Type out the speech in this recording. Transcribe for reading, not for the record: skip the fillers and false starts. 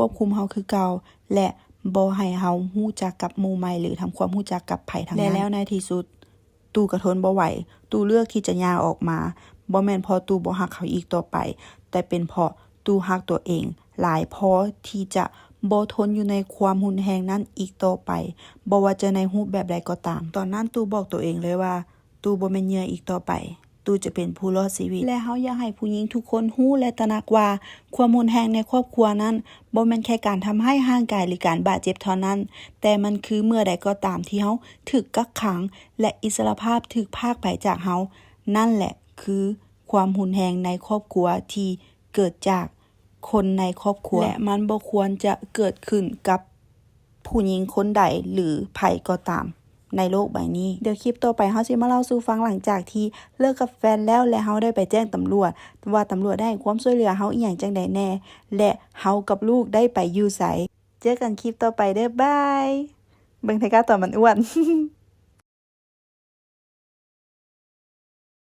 ควบคุมเฮาคือเก่าและบ่ให้เฮารู้จักกับหมู่ใหม่หรือทำความรู้จักกับไผทั้งนั้นแล้วในที่สุดตู่ก็ทนบ่ไหวตู่เลือกที่จะย่างออกมาบ่แม่นเพราะตู่บ่ฮักเขาอีกต่อไปแต่เป็นเพราะตู่ฮักตัวเองหลายพอที่จะบ่ทนอยู่ในความรุนแรงนั้นอีกต่อไปบ่ว่าจะในรูปแบบใดก็ตามตอนนั้นตู่บอกตัวเองเลยว่าตู่บ่แม่นเหยื่ออีกต่อไปตู่จะเป็นผู้รอดชีวิตและเฮาอยากให้ผู้หญิงทุกคนรู้และตระหนักว่าความรุนแรงในครอบครัวนั้นบ่แม่นแค่การทำให้ร่างกายหรือการบาดเจ็บเท่านั้นแต่มันคือเมื่อใดก็ตามที่เฮาถูกกักขังและอิสรภาพถูกพรากไปจากเฮานั่นแหละคือความรุนแรงในครอบครัวที่เกิดจากคนในครอบครัวและมันบ่ควรจะเกิดขึ้นกับผู้หญิงคนใดหรือไผก็ตามในโลกใบนี้เดี๋ยวคลิปต่อไปเฮาสิมาเล่าสู่ฟังหลังจากที่เลิกกับแฟนแล้วและเฮาได้ไปแจ้งตำรวจว่าตำรวจได้ให้ความช่วยเหลือเฮาอีหยังจังใดแน่และเฮากับลูกได้ไปอยู่ไสเจอกันคลิปต่อไปเด้อบายเบิ่งไทก้าตอนมันอ้วน